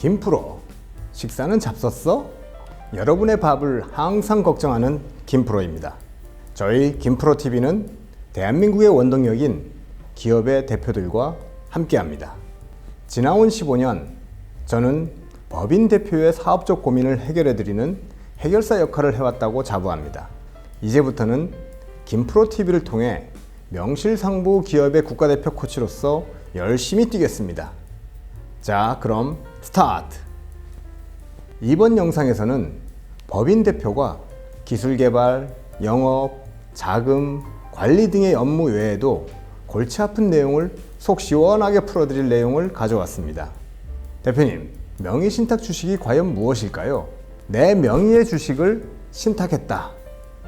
김프로, 식사는 잡섰어? 여러분의 밥을 항상 걱정하는 김프로입니다. 저희 김프로TV는 대한민국의 원동력인 기업의 대표들과 함께합니다. 지나온 15년, 저는 법인 대표의 사업적 고민을 해결해드리는 해결사 역할을 해왔다고 자부합니다. 이제부터는 김프로TV를 통해 명실상부 기업의 국가대표 코치로서 열심히 뛰겠습니다. 자, 그럼 스타트! 이번 영상에서는 법인 대표가 기술 개발, 영업, 자금, 관리 등의 업무 외에도 골치 아픈 내용을 속 시원하게 풀어드릴 내용을 가져왔습니다. 대표님, 명의신탁 주식이 과연 무엇일까요? 내 명의의 주식을 신탁했다.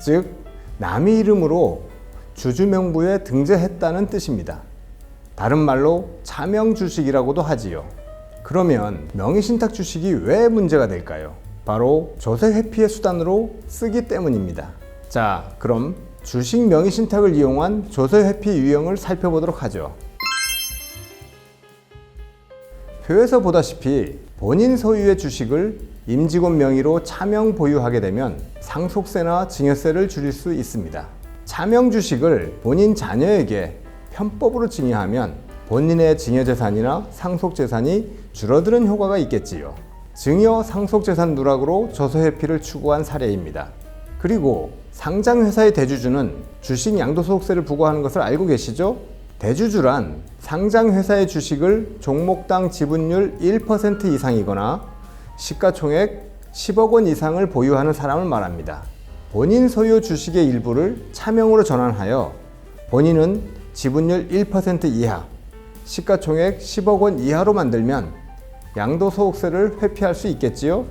즉, 남의 이름으로 주주명부에 등재했다는 뜻입니다. 다른 말로 차명 주식이라고도 하지요. 그러면 명의신탁 주식이 왜 문제가 될까요? 바로 조세 회피의 수단으로 쓰기 때문입니다. 자, 그럼 주식 명의신탁을 이용한 조세 회피 유형을 살펴보도록 하죠. 표에서 보다시피 본인 소유의 주식을 임직원 명의로 차명 보유하게 되면 상속세나 증여세를 줄일 수 있습니다. 차명 주식을 본인 자녀에게 편법으로 증여하면 본인의 증여재산이나 상속재산이 줄어드는 효과가 있겠지요. 증여 상속재산 누락으로 조세회피를 추구한 사례입니다. 그리고 상장회사의 대주주는 주식 양도소득세를 부과하는 것을 알고 계시죠? 대주주란 상장회사의 주식을 종목당 지분율 1% 이상이거나 시가총액 10억 원 이상을 보유하는 사람을 말합니다. 본인 소유 주식의 일부를 차명으로 전환하여 본인은 지분율 1% 이하, 시가총액 10억 원 이하로 만들면 양도소득세를 회피할 수 있겠지요?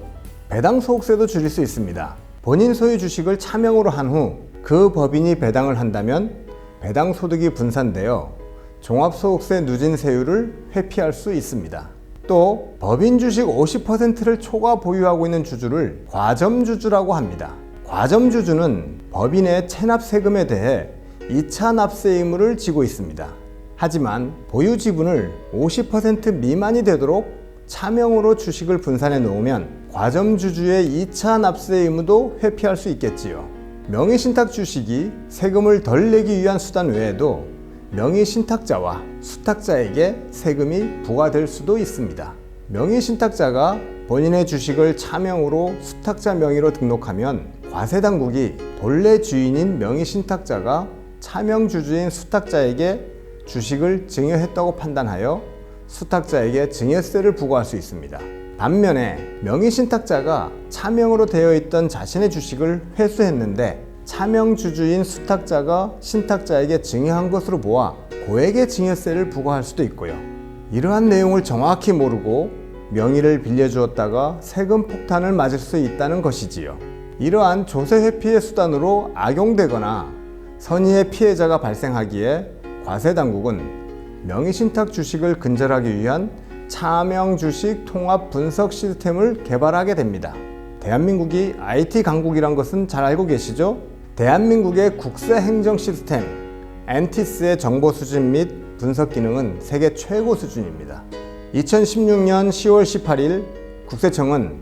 배당소득세도 줄일 수 있습니다. 본인 소유 주식을 차명으로 한 후 그 법인이 배당을 한다면 배당소득이 분산되어 종합소득세 누진세율을 회피할 수 있습니다. 또 법인 주식 50%를 초과 보유하고 있는 주주를 과점주주라고 합니다. 과점주주는 법인의 체납세금에 대해 2차 납세 의무를 지고 있습니다. 하지만 보유 지분을 50% 미만이 되도록 차명으로 주식을 분산해 놓으면 과점주주의 2차 납세 의무도 회피할 수 있겠지요. 명의신탁 주식이 세금을 덜 내기 위한 수단 외에도 명의신탁자와 수탁자에게 세금이 부과될 수도 있습니다. 명의신탁자가 본인의 주식을 차명으로 수탁자 명의로 등록하면 과세당국이 본래 주인인 명의신탁자가 차명 주주인 수탁자에게 주식을 증여했다고 판단하여 수탁자에게 증여세를 부과할 수 있습니다. 반면에 명의신탁자가 차명으로 되어 있던 자신의 주식을 회수했는데 차명 주주인 수탁자가 신탁자에게 증여한 것으로 보아 고액의 증여세를 부과할 수도 있고요. 이러한 내용을 정확히 모르고 명의를 빌려주었다가 세금 폭탄을 맞을 수 있다는 것이지요. 이러한 조세 회피의 수단으로 악용되거나 선의의 피해자가 발생하기에 과세당국은 명의신탁 주식을 근절하기 위한 차명 주식 통합 분석 시스템을 개발하게 됩니다. 대한민국이 IT 강국이란 것은 잘 알고 계시죠? 대한민국의 국세 행정 시스템 엔티스의 정보 수집 및 분석 기능은 세계 최고 수준입니다. 2016년 10월 18일 국세청은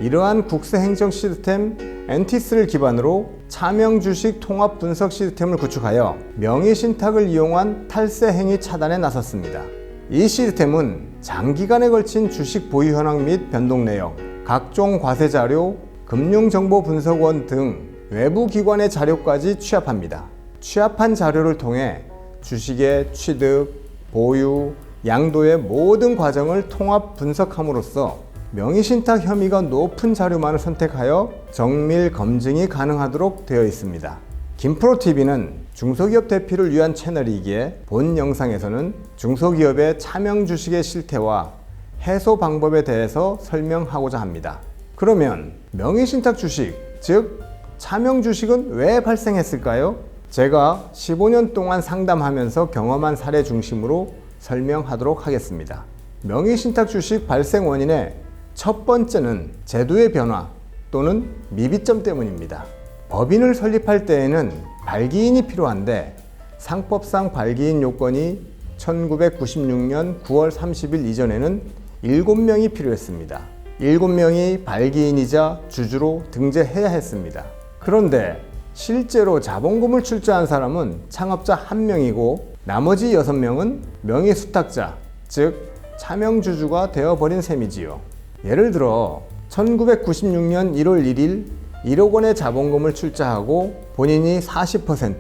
이러한 국세 행정 시스템 엔티스를 기반으로 차명 주식 통합 분석 시스템을 구축하여 명의신탁을 이용한 탈세 행위 차단에 나섰습니다. 이 시스템은 장기간에 걸친 주식 보유 현황 및 변동 내역, 각종 과세 자료, 금융정보 분석원 등 외부 기관의 자료까지 취합합니다. 취합한 자료를 통해 주식의 취득, 보유, 양도의 모든 과정을 통합 분석함으로써 명의신탁 혐의가 높은 자료만을 선택하여 정밀 검증이 가능하도록 되어 있습니다. 김프로TV는 중소기업 대피를 위한 채널이기에 본 영상에서는 중소기업의 차명 주식의 실태와 해소 방법에 대해서 설명하고자 합니다. 그러면 명의신탁 주식, 즉 차명 주식은 왜 발생했을까요? 제가 15년 동안 상담하면서 경험한 사례 중심으로 설명하도록 하겠습니다. 명의신탁 주식 발생 원인의 첫 번째는 제도의 변화 또는 미비점 때문입니다. 법인을 설립할 때에는 발기인이 필요한데 상법상 발기인 요건이 1996년 9월 30일 이전에는 7명이 필요했습니다. 7명이 발기인이자 주주로 등재해야 했습니다. 그런데 실제로 자본금을 출자한 사람은 창업자 1명이고 나머지 6명은 명의 수탁자, 즉 차명주주가 되어버린 셈이지요. 예를 들어 1996년 1월 1일 1억 원의 자본금을 출자하고 본인이 40%,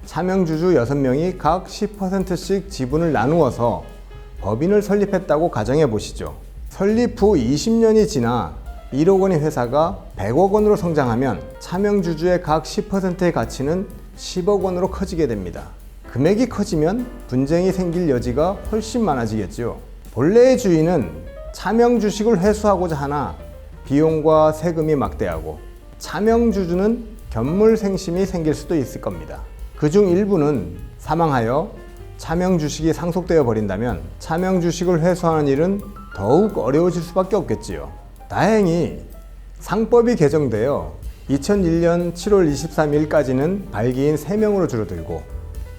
차명주주 6명이 각 10%씩 지분을 나누어서 법인을 설립했다고 가정해 보시죠. 설립 후 20년이 지나 1억 원의 회사가 100억 원으로 성장하면 차명주주의 각 10%의 가치는 10억 원으로 커지게 됩니다. 금액이 커지면 분쟁이 생길 여지가 훨씬 많아지겠죠. 본래의 주인은 차명주식을 회수하고자 하나 비용과 세금이 막대하고 차명주주는 견물생심이 생길 수도 있을 겁니다. 그중 일부는 사망하여 차명주식이 상속되어 버린다면 차명주식을 회수하는 일은 더욱 어려워질 수밖에 없겠지요. 다행히 상법이 개정되어 2001년 7월 23일까지는 발기인 3명으로 줄어들고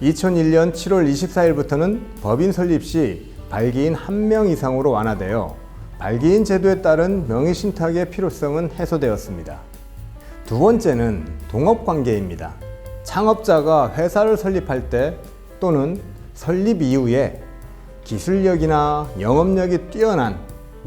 2001년 7월 24일부터는 법인 설립 시 발기인 1명 이상으로 완화되어 발기인 제도에 따른 명의신탁의 필요성은 해소되었습니다. 두 번째는 동업관계입니다. 창업자가 회사를 설립할 때 또는 설립 이후에 기술력이나 영업력이 뛰어난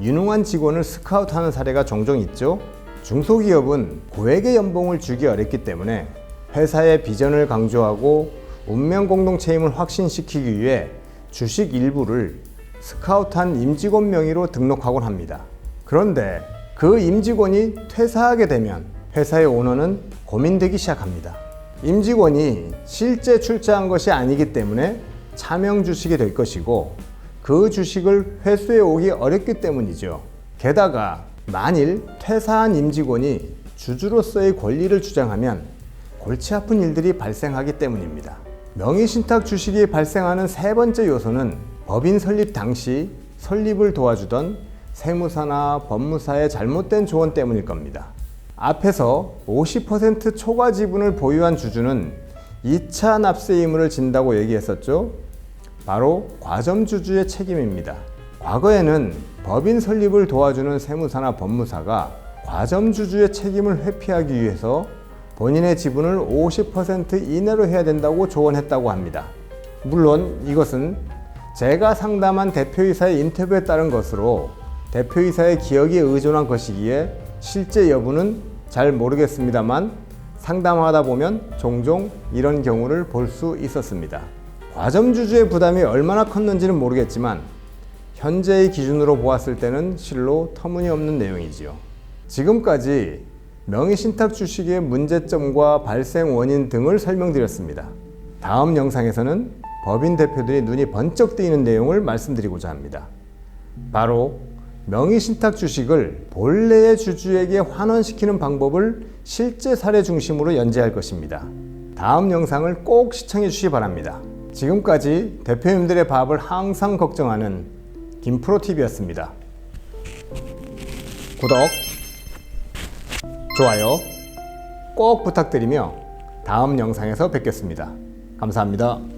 유능한 직원을 스카우트하는 사례가 종종 있죠. 중소기업은 고액의 연봉을 주기 어렵기 때문에 회사의 비전을 강조하고 운명 공동체임을 확신시키기 위해 주식 일부를 스카우트한 임직원 명의로 등록하곤 합니다. 그런데 그 임직원이 퇴사하게 되면 회사의 오너는 고민되기 시작합니다. 임직원이 실제 출자한 것이 아니기 때문에 차명 주식이 될 것이고 그 주식을 회수해 오기 어렵기 때문이죠. 게다가 만일 퇴사한 임직원이 주주로서의 권리를 주장하면 골치 아픈 일들이 발생하기 때문입니다. 명의신탁 주식이 발생하는 세 번째 요소는 법인 설립 당시 설립을 도와주던 세무사나 법무사의 잘못된 조언 때문일 겁니다. 앞에서 50% 초과 지분을 보유한 주주는 2차 납세 의무를 진다고 얘기했었죠. 바로 과점주주의 책임입니다. 과거에는 법인 설립을 도와주는 세무사나 법무사가 과점주주의 책임을 회피하기 위해서 본인의 지분을 50% 이내로 해야 된다고 조언했다고 합니다. 물론 이것은 제가 상담한 대표이사의 인터뷰에 따른 것으로 대표이사의 기억에 의존한 것이기에 실제 여부는 잘 모르겠습니다만 상담하다 보면 종종 이런 경우를 볼 수 있었습니다. 과점주주의 부담이 얼마나 컸는지는 모르겠지만 현재의 기준으로 보았을 때는 실로 터무니없는 내용이지요. 지금까지 명의신탁 주식의 문제점과 발생 원인 등을 설명드렸습니다. 다음 영상에서는 법인 대표들이 눈이 번쩍 뜨이는 내용을 말씀드리고자 합니다. 바로 명의신탁 주식을 본래의 주주에게 환원시키는 방법을 실제 사례 중심으로 연재할 것입니다. 다음 영상을 꼭 시청해 주시기 바랍니다. 지금까지 대표님들의 밥을 항상 걱정하는 김프로TV였습니다. 구독, 좋아요 꼭 부탁드리며 다음 영상에서 뵙겠습니다. 감사합니다.